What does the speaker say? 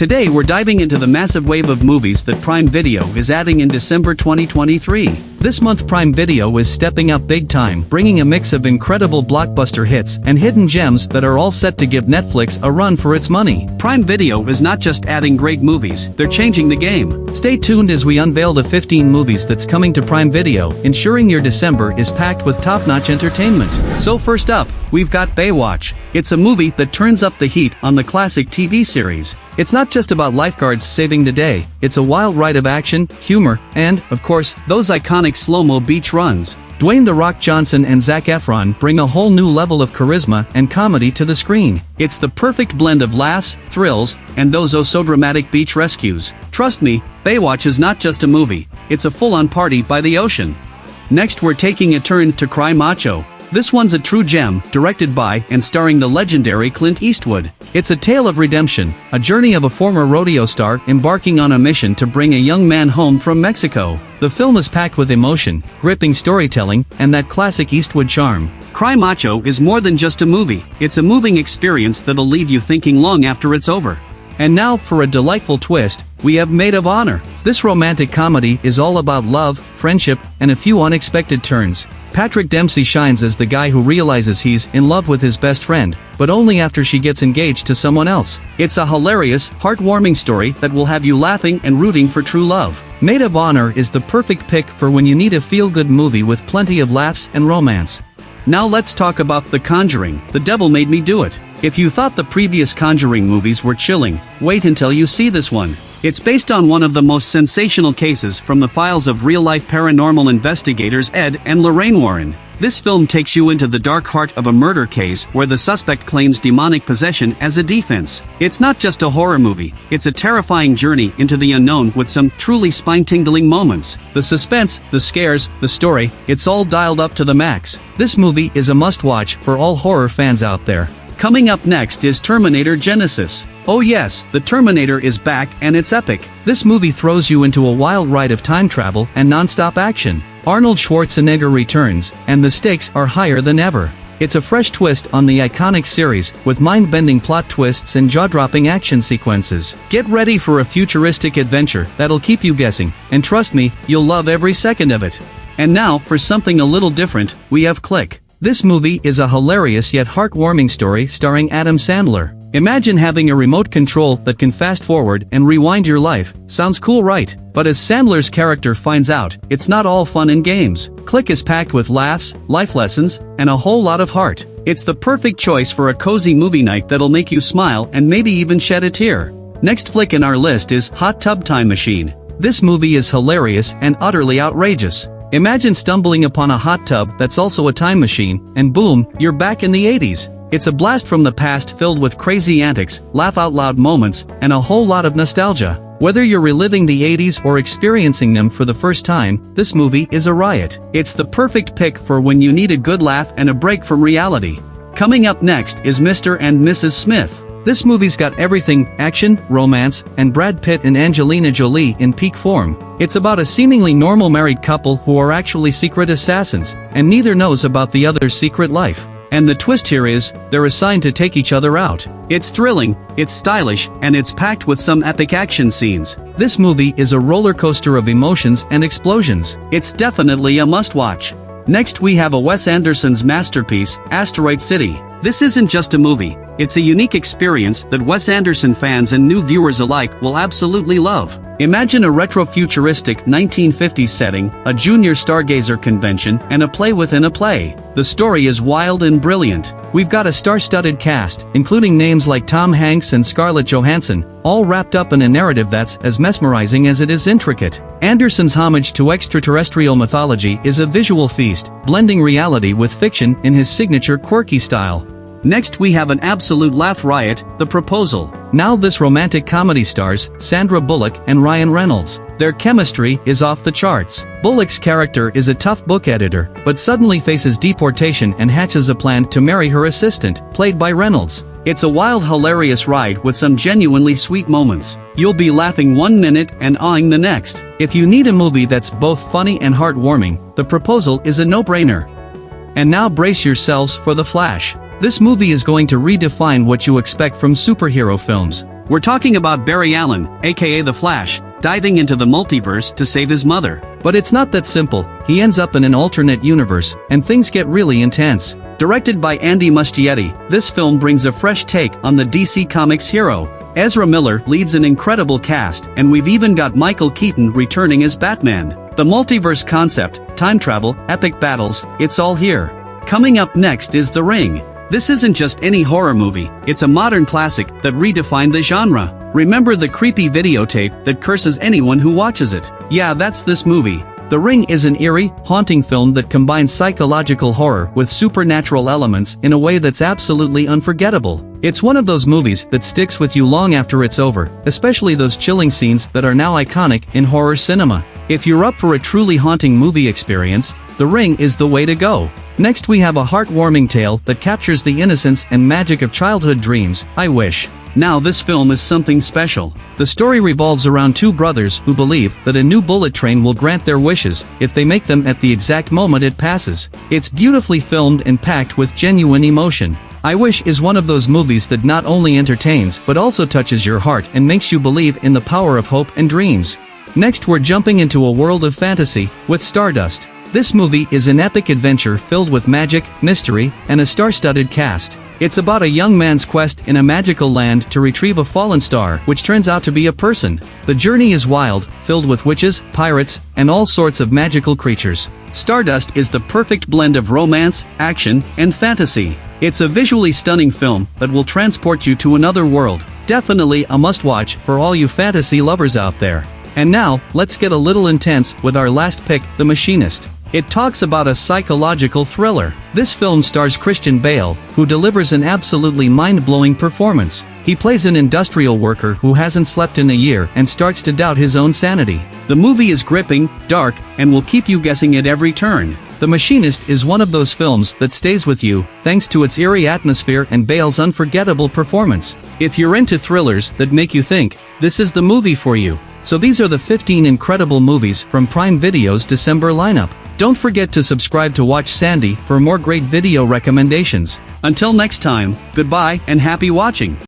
Today we're diving into the massive wave of movies that Prime Video is adding in December 2023. This month Prime Video is stepping up big time, bringing a mix of incredible blockbuster hits and hidden gems that are all set to give Netflix a run for its money. Prime Video is not just adding great movies, they're changing the game. Stay tuned as we unveil the 15 movies that's coming to Prime Video, ensuring your December is packed with top-notch entertainment. So first up, we've got Baywatch. It's a movie that turns up the heat on the classic TV series. It's not just about lifeguards saving the day, it's a wild ride of action, humor, and, of course, those iconic slow-mo beach runs. Dwayne "The Rock" Johnson and Zac Efron bring a whole new level of charisma and comedy to the screen. It's the perfect blend of laughs, thrills, and those oh-so-dramatic beach rescues. Trust me, Baywatch is not just a movie, it's a full-on party by the ocean. Next we're taking a turn to Cry Macho. This one's a true gem, directed by and starring the legendary Clint Eastwood. It's a tale of redemption, a journey of a former rodeo star embarking on a mission to bring a young man home from Mexico. The film is packed with emotion, gripping storytelling, and that classic Eastwood charm. Cry Macho is more than just a movie, it's a moving experience that'll leave you thinking long after it's over. And now for a delightful twist, we have Maid of Honor. This romantic comedy is all about love, friendship, and a few unexpected turns. Patrick Dempsey shines as the guy who realizes he's in love with his best friend, but only after she gets engaged to someone else. It's a hilarious, heartwarming story that will have you laughing and rooting for true love. Maid of Honor is the perfect pick for when you need a feel-good movie with plenty of laughs and romance. Now let's talk about The Conjuring, The Devil Made Me Do It. If you thought the previous Conjuring movies were chilling, wait until you see this one. It's based on one of the most sensational cases from the files of real-life paranormal investigators Ed and Lorraine Warren. This film takes you into the dark heart of a murder case where the suspect claims demonic possession as a defense. It's not just a horror movie, it's a terrifying journey into the unknown with some truly spine-tingling moments. The suspense, the scares, the story, it's all dialed up to the max. This movie is a must-watch for all horror fans out there. Coming up next is Terminator Genesis. Oh yes, the Terminator is back and it's epic. This movie throws you into a wild ride of time travel and non-stop action. Arnold Schwarzenegger returns, and the stakes are higher than ever. It's a fresh twist on the iconic series, with mind-bending plot twists and jaw-dropping action sequences. Get ready for a futuristic adventure that'll keep you guessing, and trust me, you'll love every second of it. And now, for something a little different, we have Click. This movie is a hilarious yet heartwarming story starring Adam Sandler. Imagine having a remote control that can fast forward and rewind your life. Sounds cool, right? But as Sandler's character finds out, it's not all fun and games. Click is packed with laughs, life lessons, and a whole lot of heart. It's the perfect choice for a cozy movie night that'll make you smile and maybe even shed a tear. Next flick in our list is Hot Tub Time Machine. This movie is hilarious and utterly outrageous. Imagine stumbling upon a hot tub that's also a time machine, and boom, you're back in the 80s. It's a blast from the past filled with crazy antics, laugh-out-loud moments, and a whole lot of nostalgia. Whether you're reliving the 80s or experiencing them for the first time, this movie is a riot. It's the perfect pick for when you need a good laugh and a break from reality. Coming up next is Mr. and Mrs. Smith. This movie's got everything: action, romance, and Brad Pitt and Angelina Jolie in peak form. It's about a seemingly normal married couple who are actually secret assassins, and neither knows about the other's secret life. And the twist here is, they're assigned to take each other out. It's thrilling, it's stylish, and it's packed with some epic action scenes. This movie is a roller coaster of emotions and explosions. It's definitely a must-watch. Next we have a Wes Anderson's masterpiece, Asteroid City. This isn't just a movie, it's a unique experience that Wes Anderson fans and new viewers alike will absolutely love. Imagine a retro-futuristic 1950s setting, a junior stargazer convention, and a play within a play. The story is wild and brilliant. We've got a star-studded cast, including names like Tom Hanks and Scarlett Johansson, all wrapped up in a narrative that's as mesmerizing as it is intricate. Anderson's homage to extraterrestrial mythology is a visual feast, blending reality with fiction in his signature quirky style. Next we have an absolute laugh riot, The Proposal. Now this romantic comedy stars Sandra Bullock and Ryan Reynolds. Their chemistry is off the charts. Bullock's character is a tough book editor, but suddenly faces deportation and hatches a plan to marry her assistant, played by Reynolds. It's a wild, hilarious ride with some genuinely sweet moments. You'll be laughing one minute and awing the next. If you need a movie that's both funny and heartwarming, The Proposal is a no-brainer. And now brace yourselves for The Flash. This movie is going to redefine what you expect from superhero films. We're talking about Barry Allen, aka The Flash, diving into the multiverse to save his mother. But it's not that simple. He ends up in an alternate universe, and things get really intense. Directed by Andy Muschietti, this film brings a fresh take on the DC Comics hero. Ezra Miller leads an incredible cast, and we've even got Michael Keaton returning as Batman. The multiverse concept, time travel, epic battles, it's all here. Coming up next is The Ring. This isn't just any horror movie, it's a modern classic that redefined the genre. Remember the creepy videotape that curses anyone who watches it? Yeah, that's this movie. The Ring is an eerie, haunting film that combines psychological horror with supernatural elements in a way that's absolutely unforgettable. It's one of those movies that sticks with you long after it's over, especially those chilling scenes that are now iconic in horror cinema. If you're up for a truly haunting movie experience, The Ring is the way to go. Next we have a heartwarming tale that captures the innocence and magic of childhood dreams, I Wish. Now this film is something special. The story revolves around two brothers who believe that a new bullet train will grant their wishes if they make them at the exact moment it passes. It's beautifully filmed and packed with genuine emotion. I Wish is one of those movies that not only entertains but also touches your heart and makes you believe in the power of hope and dreams. Next we're jumping into a world of fantasy with Stardust. This movie is an epic adventure filled with magic, mystery, and a star-studded cast. It's about a young man's quest in a magical land to retrieve a fallen star which turns out to be a person. The journey is wild, filled with witches, pirates, and all sorts of magical creatures. Stardust is the perfect blend of romance, action, and fantasy. It's a visually stunning film that will transport you to another world. Definitely a must-watch for all you fantasy lovers out there. And now, let's get a little intense with our last pick, The Machinist. It talks about a psychological thriller. This film stars Christian Bale, who delivers an absolutely mind-blowing performance. He plays an industrial worker who hasn't slept in a year and starts to doubt his own sanity. The movie is gripping, dark, and will keep you guessing at every turn. The Machinist is one of those films that stays with you, thanks to its eerie atmosphere and Bale's unforgettable performance. If you're into thrillers that make you think, this is the movie for you. So these are the 15 incredible movies from Prime Video's December lineup. Don't forget to subscribe to Watch Sandy for more great video recommendations. Until next time, goodbye and happy watching.